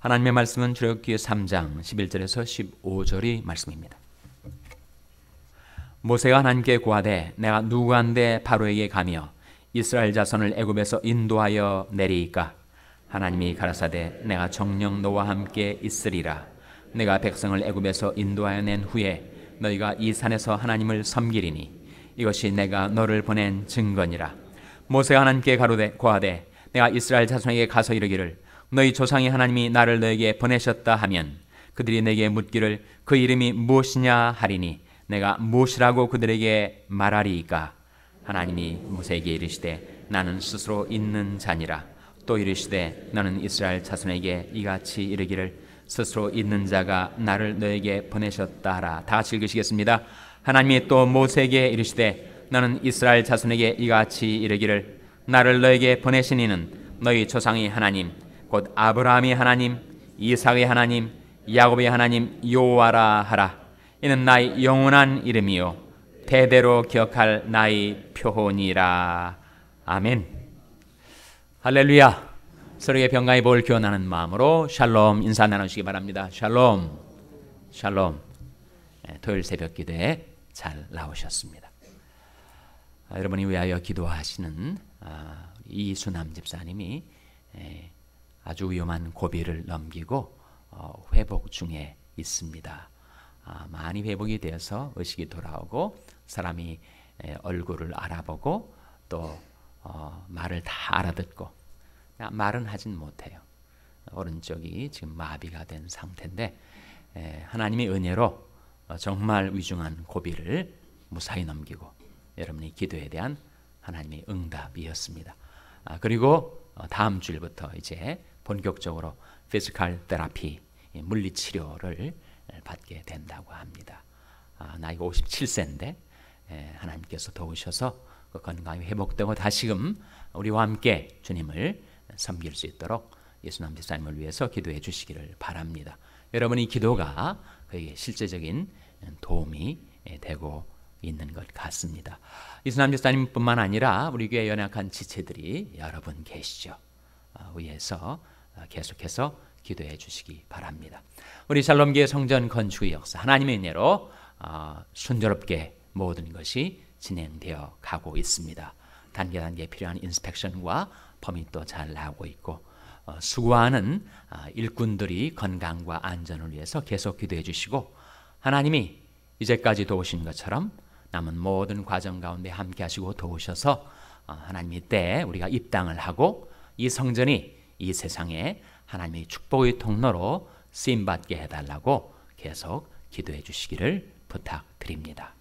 하나님의 말씀은 출애굽기 3장 11절에서 15절이 말씀입니다. 모세가 하나님께 고하되 내가 누구한테 바로에게 가며 이스라엘 자손을 애굽에서 인도하여 내리이까? 하나님이 가라사대 내가 정녕 너와 함께 있으리라. 내가 백성을 애굽에서 인도하여 낸 후에 너희가 이 산에서 하나님을 섬기리니 이것이 내가 너를 보낸 증거니라. 모세가 하나님께 고하되 내가 이스라엘 자손에게 가서 이르기를 너희 조상의 하나님이 나를 너에게 보내셨다 하면 그들이 내게 묻기를 그 이름이 무엇이냐 하리니 내가 무엇이라고 그들에게 말하리이까? 하나님이 모세에게 이르시되 나는 스스로 있는 자니라. 또 이르시되 너는 이스라엘 자손에게 이같이 이르기를 스스로 있는 자가 나를 너에게 보내셨다 하라. 다 같이 읽으시겠습니다. 하나님이 또 모세에게 이르시되 너는 이스라엘 자손에게 이같이 이르기를 나를 너에게 보내신 이는 너희 조상의 하나님 곧 아브라함의 하나님, 이삭의 하나님, 야곱의 하나님 여호와라 하라. 이는 나의 영원한 이름이요 대대로 기억할 나의 표혼이라. 아멘. 할렐루야. 서로의 평강의 복을 기원하는 마음으로 샬롬 인사 나누시기 바랍니다. 샬롬, 샬롬. 토요일 새벽 기도에 잘 나오셨습니다. 여러분이 위하여 기도하시는 이순남 집사님이 아주 위험한 고비를 넘기고 회복 중에 있습니다. 많이 회복이 되어서 의식이 돌아오고 사람이 얼굴을 알아보고 또 말을 다 알아듣고 말은 하진 못해요. 오른쪽이 지금 마비가 된 상태인데 하나님의 은혜로 정말 위중한 고비를 무사히 넘기고 여러분의 기도에 대한 하나님의 응답이었습니다. 그리고 다음 주일부터 이제 본격적으로 피지컬 테라피, 물리치료를 받게 된다고 합니다. 나이가 57세인데 하나님께서 도우셔서 그 건강이 회복되고 다시금 우리와 함께 주님을 섬길 수 있도록 예수남 집사님을 위해서 기도해 주시기를 바랍니다. 여러분의 기도가 그에게 실제적인 도움이 되고 있는 것 같습니다. 이순남 집사님뿐만 아니라 우리 교회 연약한 지체들이 여러분 계시죠. 위에서 계속해서 기도해 주시기 바랍니다. 우리 샬롬교회 성전 건축의 역사 하나님의 은혜로 순조롭게 모든 것이 진행되어 가고 있습니다. 단계 필요한 인스펙션과 퍼밋도 잘 나오고 있고 수고하는 일꾼들이 건강과 안전을 위해서 계속 기도해 주시고 하나님이 이제까지 도우신 것처럼 남은 모든 과정 가운데 함께 하시고 도우셔서 하나님의 때에 우리가 입당을 하고 이 성전이 이 세상에 하나님의 축복의 통로로 쓰임받게 해달라고 계속 기도해 주시기를 부탁드립니다.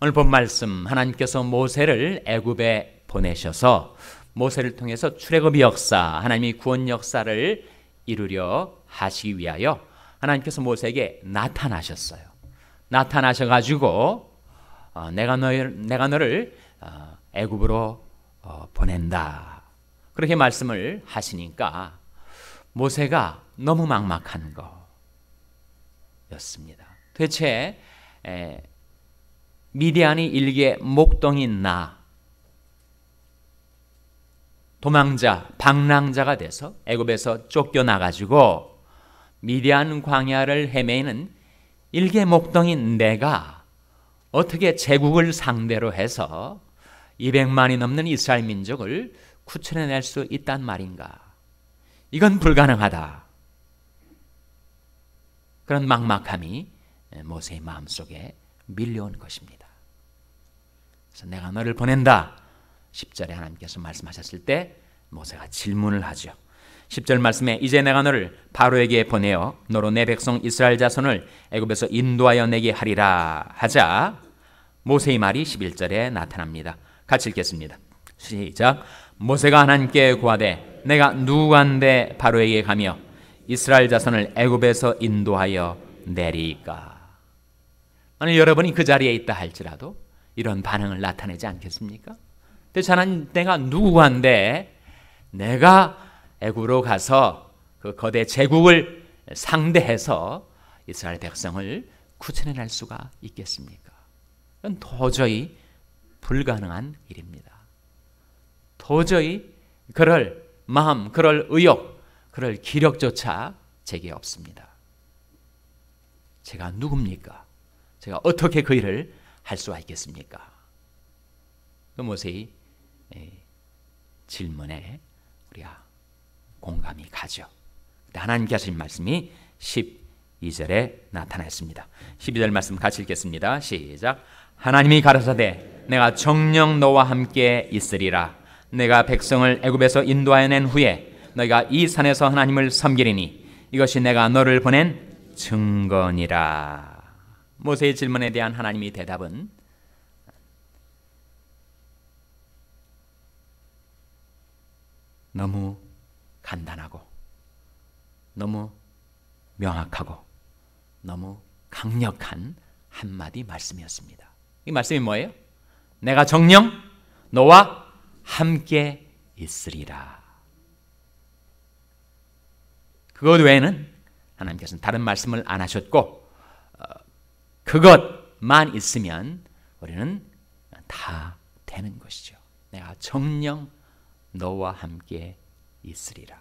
오늘 본 말씀 하나님께서 모세를 애굽에 보내셔서 모세를 통해서 출애굽의 역사 하나님의 구원 역사를 이루려 하시기 위하여 하나님께서 모세에게 나타나셨어요. 나타나셔가지고 내가 너를 애굽으로 보낸다 그렇게 말씀을 하시니까 모세가 너무 막막한 거였습니다. 대체 미디안이 일개 목동인 나 도망자 방랑자가 돼서 애굽에서 쫓겨나가지고 미디안 광야를 헤매는 일개 목동인 내가 어떻게 제국을 상대로 해서 200만이 넘는 이스라엘 민족을 구출해낼 수 있단 말인가? 이건 불가능하다. 그런 막막함이 모세의 마음속에 밀려온 것입니다. 그래서 내가 너를 보낸다. 10절에 하나님께서 말씀하셨을 때 모세가 질문을 하죠. 10절 말씀에 이제 내가 너를 바로에게 보내어 너로 내 백성 이스라엘 자손을 애굽에서 인도하여 내게 하리라 하자 모세의 말이 11절에 나타납니다. 같이 읽겠습니다. 시작. 모세가 하나님께 고하되 내가 누구한테 바로에게 가며 이스라엘 자손을 애굽에서 인도하여 내리까? 만약 여러분이 그 자리에 있다 할지라도 이런 반응을 나타내지 않겠습니까? 대체 내가 누구한테 내가 애굽으로 가서 그 거대 제국을 상대해서 이스라엘 백성을 구출해낼 수가 있겠습니까? 그건 도저히 불가능한 일입니다. 도저히 그럴 마음, 그럴 의욕, 그럴 기력조차 제게 없습니다. 제가 누굽니까? 제가 어떻게 그 일을 할 수가 있겠습니까? 그 모세의 질문에 우리가 공감이 가죠. 하나님께 하신 말씀이 12절에 나타났습니다. 12절 말씀 같이 읽겠습니다. 시작. 하나님이 가라사대 내가 정녕 너와 함께 있으리라. 내가 백성을 애굽에서 인도하여 낸 후에 너희가 이 산에서 하나님을 섬기리니 이것이 내가 너를 보낸 증거니라. 모세의 질문에 대한 하나님의 대답은 너무 간단하고 너무 명확하고 너무 강력한 한마디 말씀이었습니다. 이 말씀이 뭐예요? 내가 정녕 너와 함께 있으리라. 그것 외에는 하나님께서는 다른 말씀을 안 하셨고 그것만 있으면 우리는 다 되는 것이죠. 내가 정녕 너와 함께 있으리라.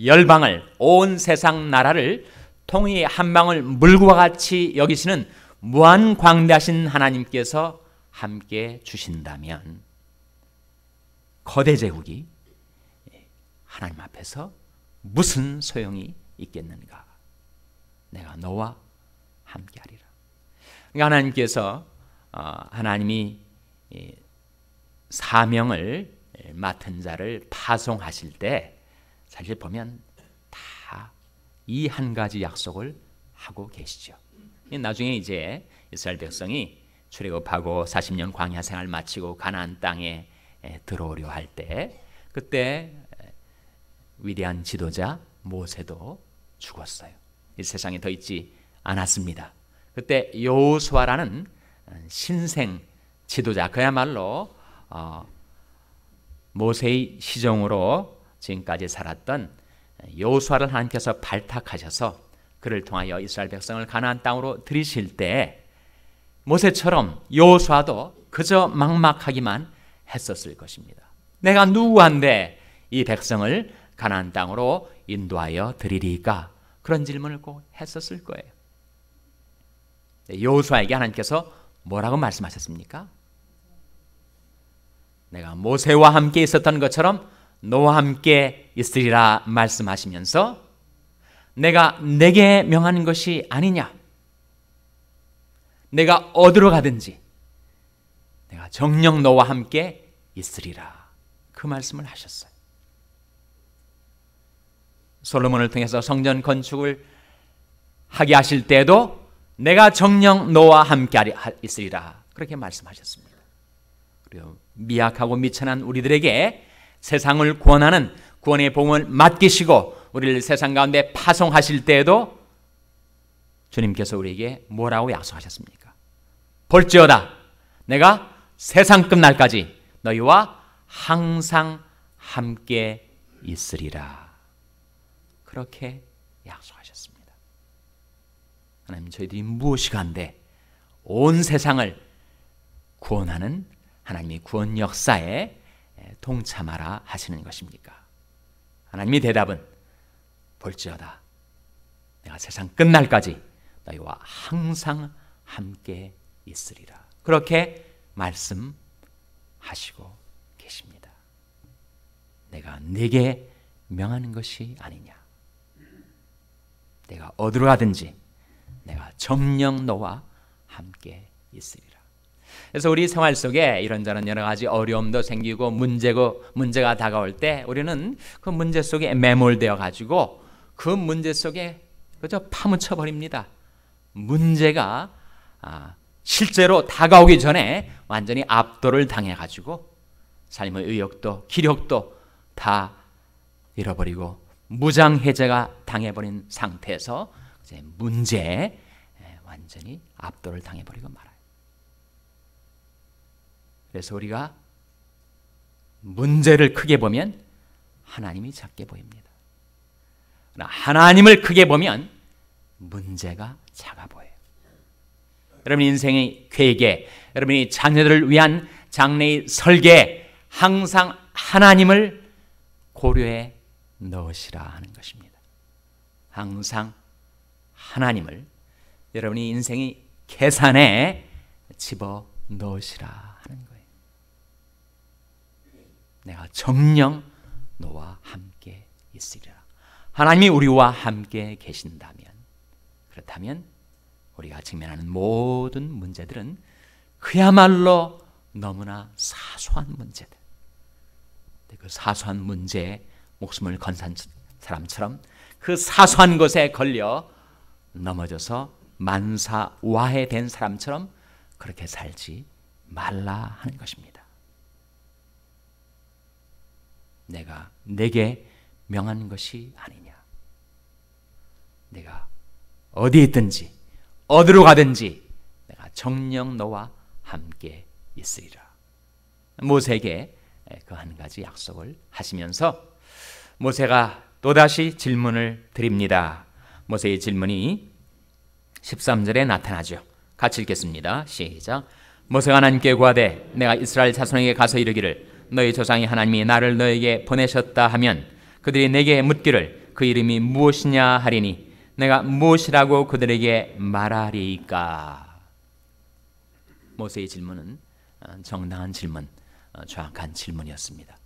열방을, 온 세상 나라를 통이 한 방울 물과 같이 여기시는 무한광대하신 하나님께서 함께 주신다면 거대 제국이 하나님 앞에서 무슨 소용이 있겠는가? 내가 너와 함께하리라. 그러니까 하나님께서 하나님이 사명을 맡은 자를 파송하실 때 사실 보면 다 이 한 가지 약속을 하고 계시죠. 나중에 이제 이스라엘 백성이 출애굽하고 40년 광야 생활 마치고 가나안 땅에 들어오려 할 때 그때 위대한 지도자 모세도 죽었어요. 이 세상에 더 있지 않았습니다. 그때 여호수아라는 신생 지도자, 그야말로 모세의 시종으로 지금까지 살았던 여호수아를 하나님께서 발탁하셔서 그를 통하여 이스라엘 백성을 가나안 땅으로 들이실 때 모세처럼 여호수아도 그저 막막하기만 했었을 것입니다. 내가 누구한데 이 백성을 가나안 땅으로 인도하여 드리리까? 그런 질문을 꼭 했었을 거예요. 여호수아에게 하나님께서 뭐라고 말씀하셨습니까? 내가 모세와 함께 있었던 것처럼 너와 함께 있으리라 말씀하시면서 내가 내게 명하는 것이 아니냐? 내가 어디로 가든지 내가 정녕 너와 함께 있으리라. 그 말씀을 하셨어요. 솔로몬을 통해서 성전 건축을 하게 하실 때에도 내가 정녕 너와 함께 있으리라. 그렇게 말씀하셨습니다. 그리고 미약하고 미천한 우리들에게 세상을 구원하는 구원의 복음을 맡기시고 우리를 세상 가운데 파송하실 때에도 주님께서 우리에게 뭐라고 약속하셨습니까? 볼지어다 내가 세상 끝날까지 너희와 항상 함께 있으리라. 그렇게 약속하셨습니다. 하나님, 저희들이 무엇이 간데 온 세상을 구원하는 하나님의 구원 역사에 동참하라 하시는 것입니까? 하나님의 대답은 볼지어다 내가 세상 끝날까지 너희와 항상 함께 있으리라. 그렇게 말씀하시고 계십니다. 내가 네게 명하는 것이 아니냐? 내가 어디로 가든지 내가 정녕 너와 함께 있으리라. 그래서 우리 생활 속에 이런저런 여러 가지 어려움도 생기고 문제가 다가올 때 우리는 그 문제 속에 매몰되어 가지고 그 문제 속에 그저 파묻혀 버립니다. 문제가 실제로 다가오기 전에 완전히 압도를 당해 가지고 삶의 의욕도 기력도 다 잃어버리고 무장해제가 당해버린 상태에서 이제 문제에 완전히 압도를 당해버리고 말아요. 그래서 우리가 문제를 크게 보면 하나님이 작게 보입니다. 그러나 하나님을 크게 보면 문제가 작아 보여요. 여러분 인생의 계획에, 여러분이 자녀들을 위한 장래의 설계에 항상 하나님을 고려해 넣으시라 하는 것입니다. 항상 하나님을 여러분이 인생의 계산에 집어넣으시라 하는 거예요. 내가 정녕 너와 함께 있으리라. 하나님이 우리와 함께 계신다면, 그렇다면 우리가 직면하는 모든 문제들은 그야말로 너무나 사소한 문제들, 그 사소한 문제에 목숨을 건 사람처럼 그 사소한 것에 걸려 넘어져서 만사와해된 사람처럼 그렇게 살지 말라 하는 것입니다. 내가 내게 명한 것이 아니냐. 내가 어디에 있든지 어디로 가든지 내가 정녕 너와 함께 있으리라. 모세에게 그 한 가지 약속을 하시면서 모세가 또다시 질문을 드립니다. 모세의 질문이 13절에 나타나죠. 같이 읽겠습니다. 시작. 모세가 하나님께 구하되 내가 이스라엘 자손에게 가서 이르기를 너희 조상의 하나님이 나를 너에게 보내셨다 하면 그들이 내게 묻기를 그 이름이 무엇이냐 하리니 내가 무엇이라고 그들에게 말하리이까. 모세의 질문은 정당한 질문, 정확한 질문이었습니다.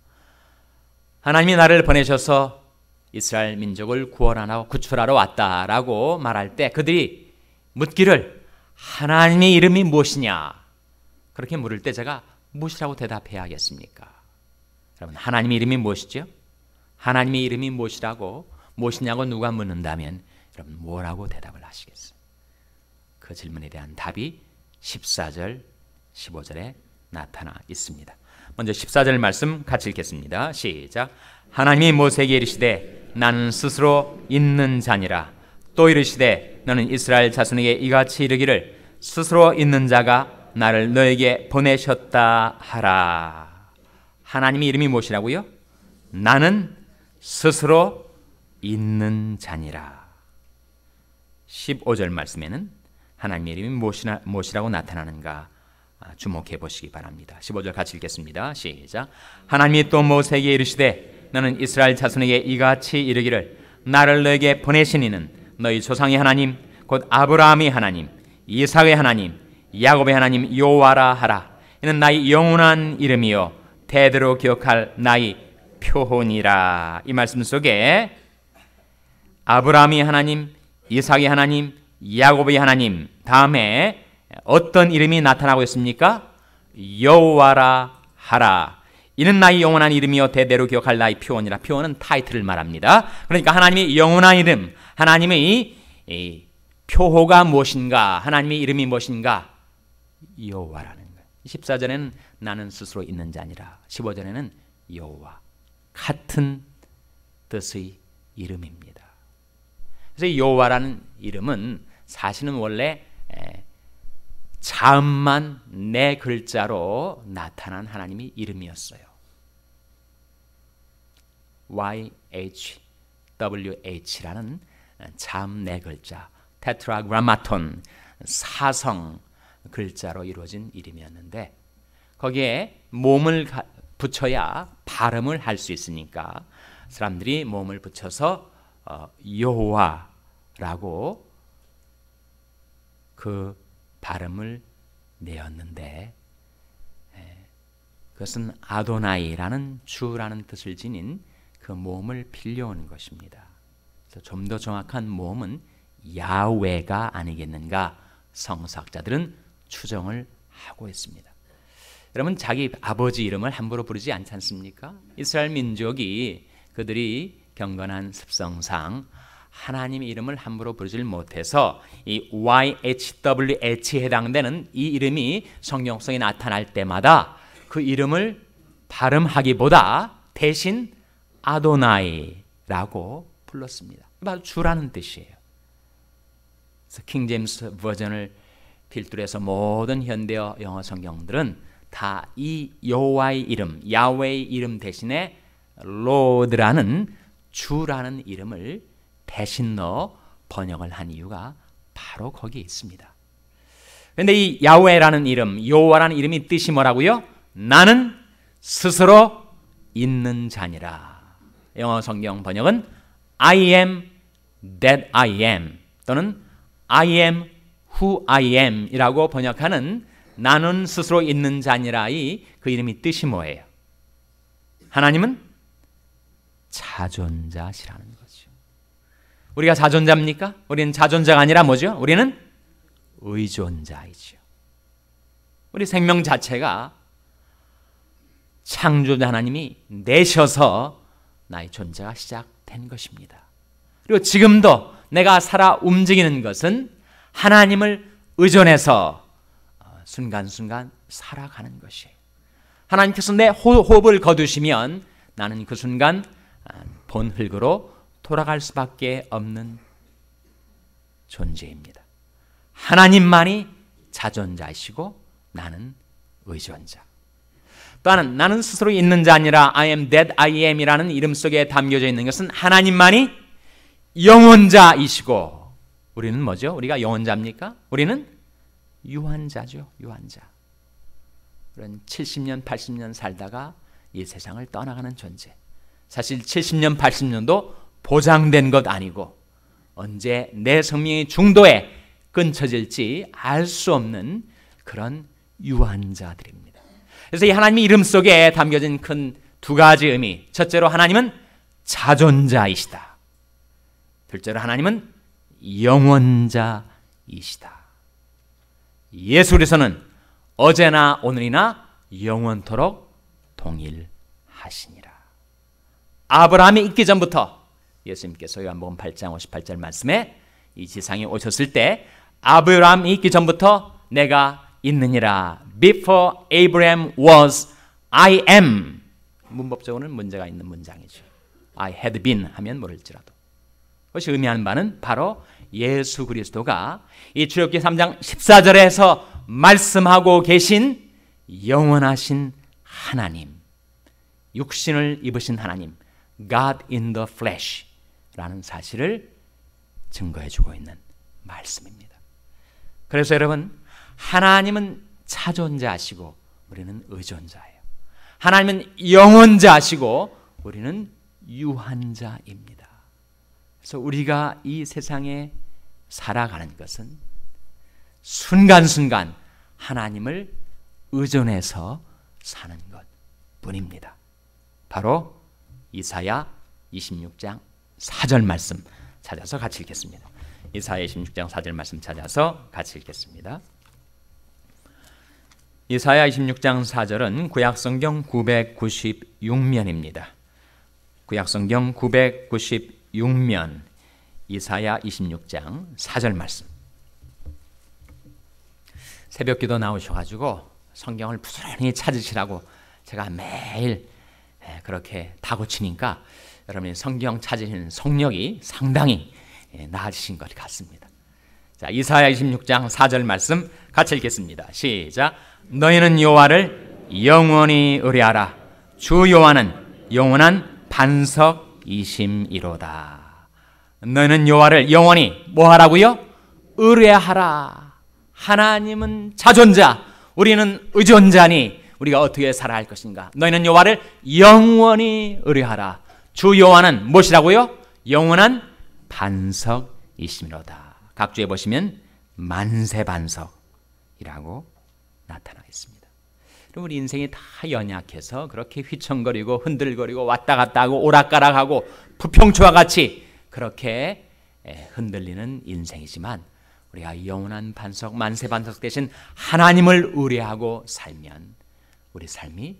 하나님이 나를 보내셔서 이스라엘 민족을 구원하러 구출하러 왔다라고 말할 때 그들이 묻기를 하나님의 이름이 무엇이냐, 그렇게 물을 때 제가 무엇이라고 대답해야 하겠습니까? 여러분, 하나님의 이름이 무엇이죠? 하나님의 이름이 무엇이냐고 누가 묻는다면 여러분 뭐라고 대답을 하시겠어요? 그 질문에 대한 답이 14절, 15절에 나타나 있습니다. 먼저 14절 말씀 같이 읽겠습니다. 시작. 하나님이 모세에게 이르시되 나는 스스로 있는 자니라. 또 이르시되 너는 이스라엘 자손에게 이같이 이르기를 스스로 있는 자가 나를 너에게 보내셨다 하라. 하나님의 이름이 무엇이라고요? 나는 스스로 있는 자니라. 15절 말씀에는 하나님의 이름이 무엇이라고 나타나는가 주목해 보시기 바랍니다. 15절 같이 읽겠습니다. 시작. 하나님이 또 모세에게 이르시되 너는 이스라엘 자손에게 이같이 이르기를 나를 너에게 보내신 이는 너희 조상의 하나님 곧 아브라함의 하나님 이삭의 하나님 야곱의 하나님 여호와라 하라. 이는 나의 영원한 이름이요 대대로 기억할 나의 표혼이라. 이 말씀 속에 아브라함의 하나님, 이삭의 하나님, 야곱의 하나님 다음에 어떤 이름이 나타나고 있습니까? 여호와라 하라. 이는 나의 영원한 이름이요 대대로 기억할 나의 표혼이라. 표혼은 타이틀을 말합니다. 그러니까 하나님의 영원한 이름, 하나님의 표호가 무엇인가, 하나님의 이름이 무엇인가? 여호와라는 거예요. 14절에는 나는 스스로 있는 자니라, 15절에는 여호와, 같은 뜻의 이름입니다. 그래서 여호와라는 이름은 사실은 원래 자음만 네 글자로 나타난 하나님의 이름이었어요. YHWH라는 자음 네 글자, 테트라그라마톤, 사성 글자로 이루어진 이름이었는데 거기에 몸을 붙여야 발음을 할 수 있으니까 사람들이 몸을 붙여서 여호와라고 그 발음을 내었는데 그것은 아도나이라는 주라는 뜻을 지닌 그 모음을 빌려오는 것입니다. 그래서 좀 더 정확한 모음은 야훼가 아니겠는가 성서학자들은 추정을 하고 있습니다. 여러분, 자기 아버지 이름을 함부로 부르지 않지 않습니까? 이스라엘 민족이 그들이 경건한 습성상 하나님의 이름을 함부로 부르질 못해서 이 YHWH에 해당되는 이 이름이 성경 속에 나타날 때마다 그 이름을 발음하기보다 대신 아도나이라고 불렀습니다. 바로 주라는 뜻이에요. 그래서 킹 제임스 버전을 필두로 해서 모든 현대어 영어 성경들은 다 이 여호와의 이름, 야훼의 이름 대신에 로드라는 주라는 이름을 대신 넣어 번역을 한 이유가 바로 거기에 있습니다. 그런데 이 야훼라는 이름, 여호와라는 이름이 뜻이 뭐라고요? 나는 스스로 있는 자니라. 영어 성경 번역은 I am that I am 또는 I am who I am 이라고 번역하는 나는 스스로 있는 자니라의 그 이름이 뜻이 뭐예요? 하나님은 자존자시라는 거죠. 우리가 자존자입니까? 우리는 자존자가 아니라 뭐죠? 우리는 의존자이죠. 우리 생명 자체가 창조자 하나님이 내셔서 나의 존재가 시작된 것입니다. 그리고 지금도 내가 살아 움직이는 것은 하나님을 의존해서 순간순간 살아가는 것이에요. 하나님께서 내 호흡을 거두시면 나는 그 순간 본 흙으로 돌아갈 수밖에 없는 존재입니다. 하나님만이 자존자이시고 나는 의존자. 또 하나는 나는 스스로 있는 자 아니라 I am that I am 이라는 이름 속에 담겨져 있는 것은 하나님만이 영원자이시고 우리는 뭐죠? 우리가 영원자입니까? 우리는 유한자죠. 유한자. 그런 70년, 80년 살다가 이 세상을 떠나가는 존재. 사실 70년, 80년도 보장된 것 아니고 언제 내 생명의 중도에 끊쳐질지 알 수 없는 그런 유한자들입니다. 그래서 이 하나님의 이름 속에 담겨진 큰 두 가지 의미. 첫째로 하나님은 자존자이시다. 둘째로 하나님은 영원자이시다. 예수 그리스도는 어제나 오늘이나 영원토록 동일하시니라. 아브라함이 있기 전부터 예수님께서 요한복음 8장 58절 말씀에 이 지상에 오셨을 때 아브라함이 있기 전부터 내가 있느니라. Before Abraham was, I am. 문법적으로는 문제가 있는 문장이죠. I had been 하면 모를지라도. 그것이 의미하는 바는 바로 예수 그리스도가 이 출애굽기 3장 14절에서 말씀하고 계신 영원하신 하나님, 육신을 입으신 하나님, God in the flesh 라는 사실을 증거해 주고 있는 말씀입니다. 그래서 여러분, 하나님은 자존자시고 우리는 의존자예요. 하나님은 영원자시고 우리는 유한자입니다. 그래서 우리가 이 세상에 살아가는 것은 순간순간 하나님을 의존해서 사는 것뿐입니다. 바로 이사야 26장 4절 말씀 찾아서 같이 읽겠습니다. 이사야 26장 4절 말씀 찾아서 같이 읽겠습니다. 이사야 26장 4절은 구약성경 996면입니다. 구약성경 996면 이사야 26장 4절 말씀. 새벽기도 나오셔가지고 성경을 부지런히 찾으시라고 제가 매일 그렇게 다고치니까 여러분이 성경 찾으시는 성력이 상당히 나아지신 것 같습니다. 자, 이사야 26장 4절 말씀 같이 읽겠습니다. 시작. 너희는 여호와를 영원히 의뢰하라. 주 여호와는 영원한 반석이심이로다. 너희는 여호와를 영원히 뭐 하라고요? 의뢰하라. 하나님은 자존자, 우리는 의존자니 우리가 어떻게 살아야 할 것인가? 너희는 여호와를 영원히 의뢰하라. 주 여호와는 무엇이라고요? 영원한 반석이심이로다. 각주에 보시면 만세반석이라고 나타나 있습니다. 우리 인생이 다 연약해서 그렇게 휘청거리고 흔들거리고 왔다 갔다 하고 오락가락하고 부평초와 같이 그렇게 흔들리는 인생이지만 우리가 영원한 반석, 만세반석 대신 하나님을 의뢰하고 살면 우리 삶이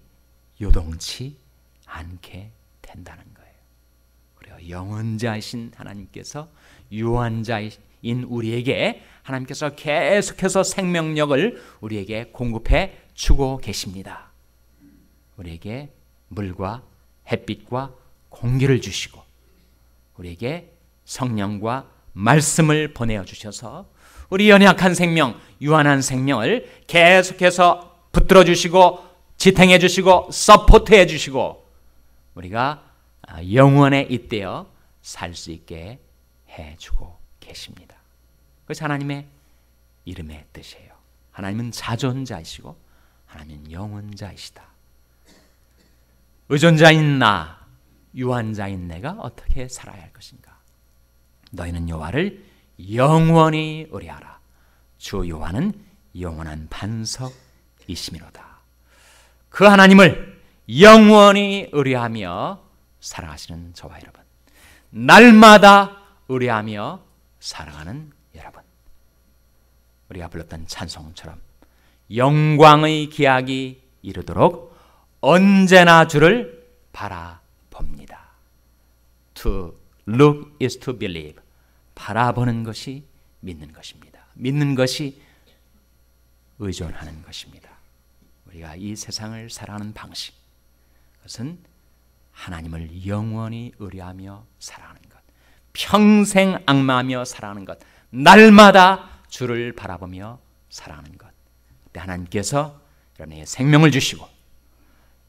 요동치 않게 된다는 거예요. 우리가 영원자이신 하나님께서 유한자인 우리에게 하나님께서 계속해서 생명력을 우리에게 공급해 주고 계십니다. 우리에게 물과 햇빛과 공기를 주시고 우리에게 성령과 말씀을 보내어 주셔서 우리 연약한 생명, 유한한 생명을 계속해서 붙들어 주시고 지탱해 주시고 서포트해 주시고 우리가 영원에 잇대어 살 수 있게 해주고 계십니다. 그것이 하나님의 이름의 뜻이에요. 하나님은 자존자이시고 하나님은 영원자이시다. 의존자인 나, 유한자인 내가 어떻게 살아야 할 것인가? 너희는 여호와를 영원히 의뢰하라. 주 여호와는 영원한 반석이시미로다. 그 하나님을 영원히 의뢰하며 살아가시는 저와 여러분, 날마다 의뢰하며 살아가는 여러분, 우리가 불렀던 찬송처럼 영광의 기약이 이르도록 언제나 주를 바라봅니다. To look is to believe. 바라보는 것이 믿는 것입니다. 믿는 것이 의존하는 것입니다. 우리가 이 세상을 살아가는 방식, 그것은 하나님을 영원히 의뢰하며 살아가는 것, 평생 앙마하며 살아가는 것, 날마다 주를 바라보며 살아가는 것. 그때 하나님께서 여러분에게 생명을 주시고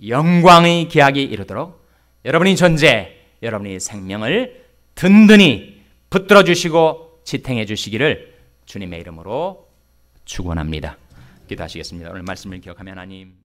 영광의 기약이 이르도록 여러분의 존재, 여러분의 생명을 든든히 붙들어 주시고 지탱해 주시기를 주님의 이름으로 축원합니다. 기도하시겠습니다. 오늘 말씀을 기억하며 하나님,